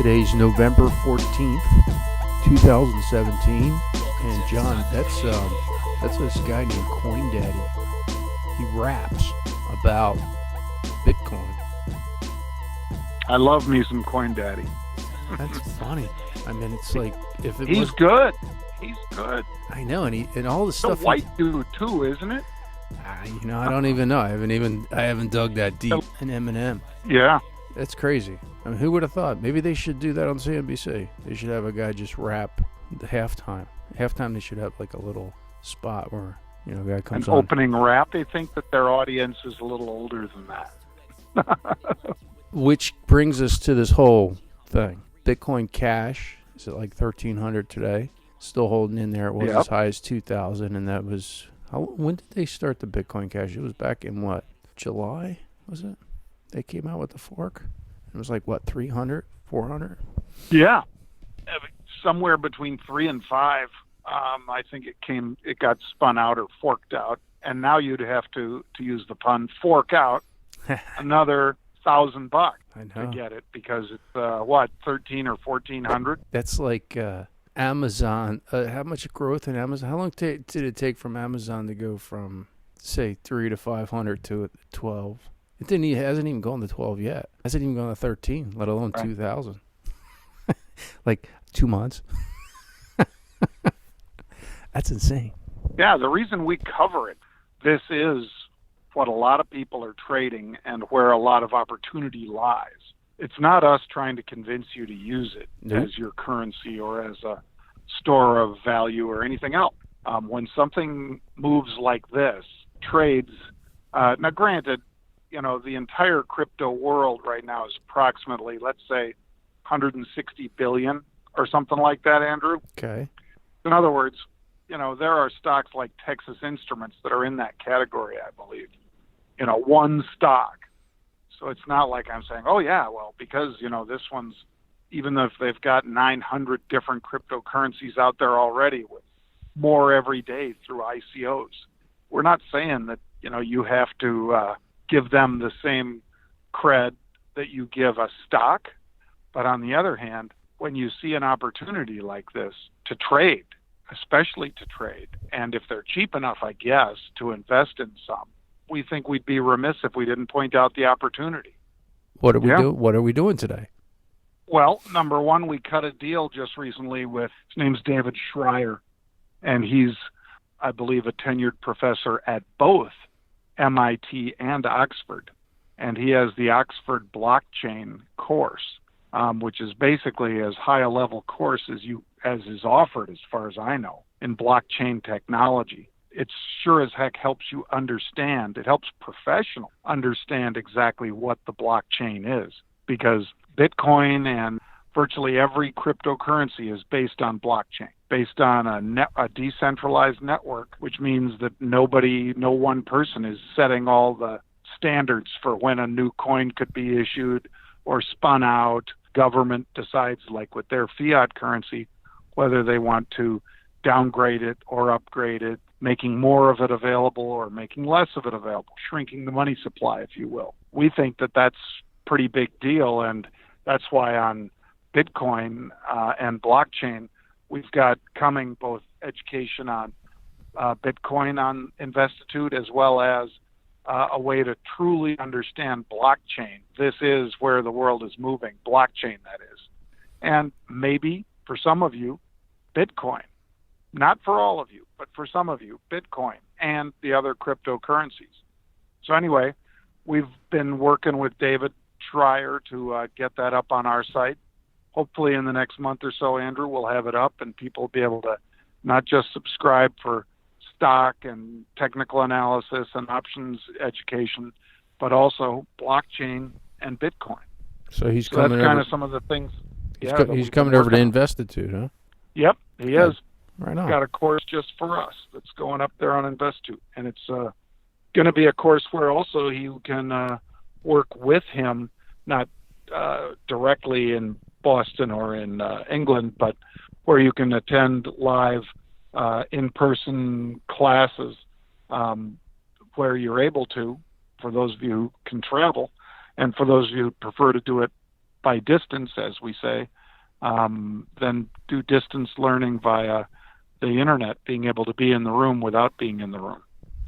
Today's November 14th, 2017. And John, that's this guy named Coin Daddy. He raps about Bitcoin. I love me some Coin Daddy. That's funny. I mean, it's like if it He's was good. He's good. I know, and all the It's stuff. a white dude too, isn't it? I don't even know. I haven't dug that deep. And Eminem. Yeah. That's crazy. I mean, who would have thought? Maybe they should do that on CNBC. They should have a guy just rap the halftime. Halftime, they should have like a little spot where a guy comes on. An opening rap. They think that their audience is a little older than that. Which brings us to this whole thing. Bitcoin Cash is at like 1,300 today. Still holding in there. It was as high as 2,000, and that was when did they start the Bitcoin Cash? It was back in what, July? Was it? They came out with the fork. It was like what, 300, 400? Yeah, somewhere between 3 and 5. I think it got spun out or forked out, and now you'd have to use the pun, fork out another $1,000 to get it, because it's 13 or 1,400. That's like Amazon. How much growth in Amazon? How long did it take from Amazon to go from say 3 to 500 to 12? It hasn't even gone to 12 yet. It hasn't even gone to 13, let alone 2,000. Like 2 months. That's insane. Yeah, the reason we cover it, this is what a lot of people are trading and where a lot of opportunity lies. It's not us trying to convince you to use it as your currency or as a store of value or anything else. When something moves like this, trades, now granted, the entire crypto world right now is approximately, let's say, 160 billion or something like that, Andrew. Okay. In other words, there are stocks like Texas Instruments that are in that category, I believe. One stock. So it's not like I'm saying, oh yeah, well, because, this one's, even if they've got 900 different cryptocurrencies out there already with more every day through ICOs. We're not saying that, you have to give them the same cred that you give a stock. But on the other hand, when you see an opportunity like this to trade, especially to trade, and if they're cheap enough, I guess, to invest in some, we think we'd be remiss if we didn't point out the opportunity. What are we doing today? Well, number one, we cut a deal just recently with, his name's David Schreier, and he's, I believe, a tenured professor at both MIT and Oxford. And he has the Oxford blockchain course, which is basically as high a level course as is offered, as far as I know, in blockchain technology. It sure as heck helps you understand. It helps professionals understand exactly what the blockchain is, because Bitcoin and virtually every cryptocurrency is based on blockchain, based on a decentralized network, which means that no one person is setting all the standards for when a new coin could be issued or spun out. Government decides, like with their fiat currency, whether they want to downgrade it or upgrade it, making more of it available or making less of it available, shrinking the money supply, if you will. We think that that's a pretty big deal, and that's why on Bitcoin and blockchain, we've got coming both education on Bitcoin on Investitude, as well as a way to truly understand blockchain. This is where the world is moving, blockchain, that is. And maybe for some of you, Bitcoin. Not for all of you, but for some of you, Bitcoin and the other cryptocurrencies. So anyway, we've been working with David Schreier to get that up on our site. Hopefully in the next month or so, Andrew, we'll have it up and people will be able to not just subscribe for stock and technical analysis and options education, but also blockchain and Bitcoin. So that's kind of some of the things. He's coming over to Investitude, huh? Yep, he is. Right on. Got a course just for us that's going up there on Investitude, and it's going to be a course where also you can work with him, not directly in Boston or in England, but where you can attend live in-person classes where you're able to, for those of you who can travel, and for those of you who prefer to do it by distance, as we say, than do distance learning via the internet, being able to be in the room without being in the room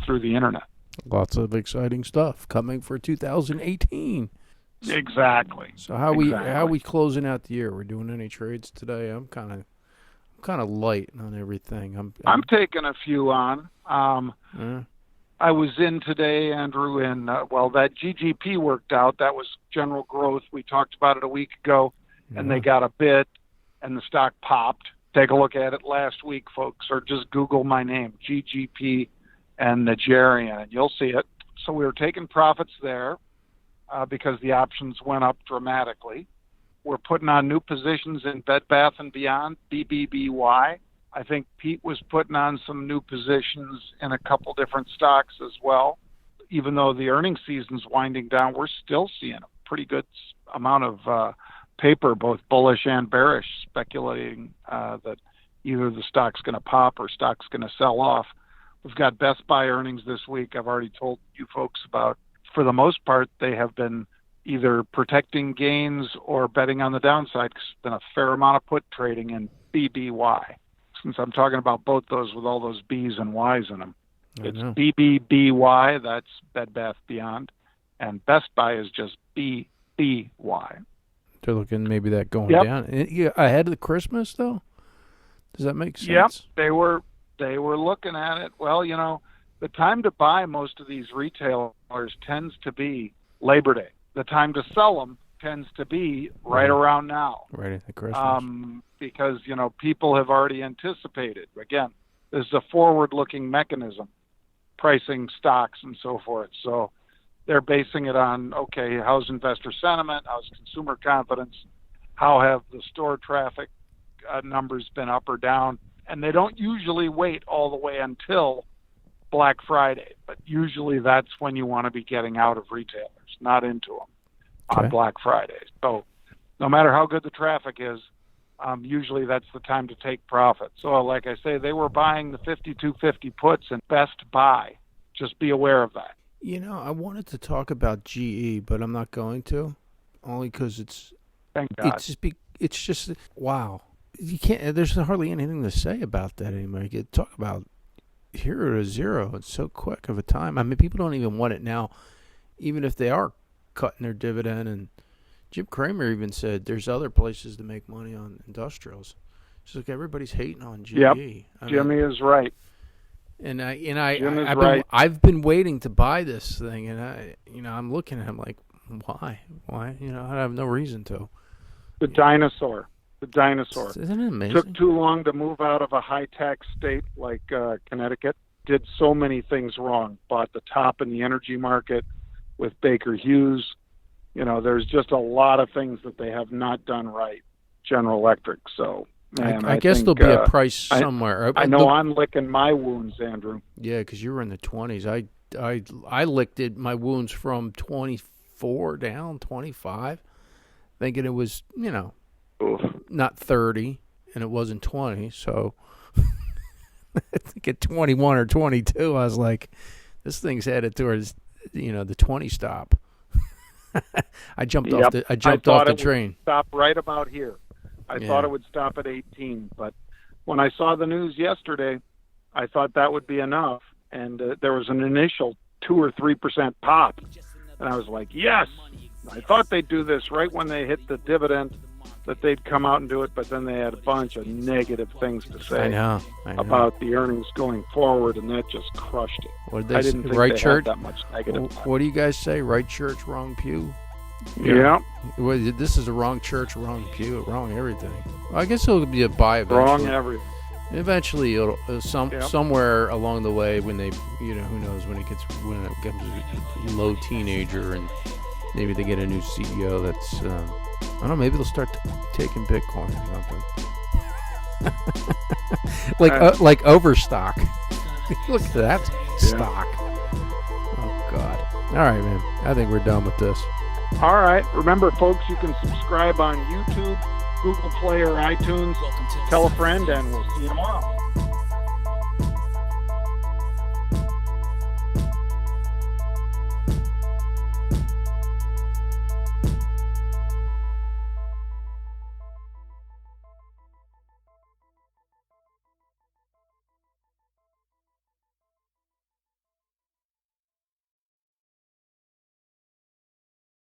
through the internet. Lots of exciting stuff coming for 2018. Exactly. So how we closing out the year? We're doing any trades today? I'm kind of light on everything. I'm taking a few on. I was in today, Andrew, and that GGP worked out. That was general growth. We talked about it a week ago, and they got a bid, and the stock popped. Take a look at it last week, folks, or just Google my name, GGP and Nigerian, and you'll see it. So we were taking profits there because the options went up dramatically. We're putting on new positions in Bed Bath & Beyond, BBBY. I think Pete was putting on some new positions in a couple different stocks as well. Even though the earnings season's winding down, we're still seeing a pretty good amount of paper, both bullish and bearish, speculating that either the stock's going to pop or stock's going to sell off. We've got Best Buy earnings this week. I've already told you folks about. For the most part, they have been either protecting gains or betting on the downside, because there's been a fair amount of put trading in BBY. Since I'm talking about both those with all those B's and Y's in them. It's BBBY, that's Bed Bath Beyond, and Best Buy is just BBY. They're looking maybe that going down. Ahead of the Christmas, though? Does that make sense? Yep, they were looking at it. Well, the time to buy most of these retailers tends to be Labor Day. The time to sell them tends to be right around now. Right at the Christmas. Because, people have already anticipated. Again, this is a forward-looking mechanism, pricing stocks and so forth. So they're basing it on, okay, how's investor sentiment? How's consumer confidence? How have the store traffic numbers been up or down? And they don't usually wait all the way until Black Friday, but usually that's when you want to be getting out of retailers, not into them on Black Friday. So no matter how good the traffic is, usually that's the time to take profit. So like I say, they were buying the 5250 puts and Best Buy. Just be aware of that. I wanted to talk about GE, but I'm not going to, only because Thank God. It's just wow. You can't. There's hardly anything to say about that anymore. You can talk about hero to zero. It's so quick of a time. I mean, people don't even want it now, even if they are cutting their dividend. And Jim Cramer even said there's other places to make money on industrials. Just like everybody's hating on GE. Yep. Jimmy is right. And I've been waiting to buy this thing, and I'm looking at him like, why? I have no reason to. The dinosaur. Isn't it amazing? Took too long to move out of a high-tax state like Connecticut. Did so many things wrong. Bought the top in the energy market with Baker Hughes. There's just a lot of things that they have not done right. General Electric. So, man, I guess there'll be a price somewhere. I know I'm licking my wounds, Andrew. Yeah, because you were in the 20s. I licked my wounds from 24 down, 25, thinking it was, not 30, and it wasn't 20, so I think at 21 or 22, I was like, this thing's headed towards, the 20 stop. I jumped off the train. Stop right about here. I thought it would stop at 18, but when I saw the news yesterday, I thought that would be enough, and there was an initial 2 or 3% pop, and I was like, yes! I thought they'd do this right when they hit the dividend, that they'd come out and do it, but then they had a bunch of negative things to say I know. about the earnings going forward, and that just crushed it. What did they I didn't say? think Right they church? had that much negative. What do you guys say? Right church, wrong pew? Yeah. Well, this is the wrong church, wrong pew, wrong everything. Well, I guess it'll be a buy eventually. Wrong everything. Eventually, it'll somewhere along the way when they, who knows, when it becomes a low teenager and maybe they get a new CEO that's, I don't know, maybe they'll start taking Bitcoin or something. like Overstock. Look at that stock. Oh, God. All right, man. I think we're done with this. All right. Remember, folks, you can subscribe on YouTube, Google Play, or iTunes. Tell a friend, and we'll see you tomorrow.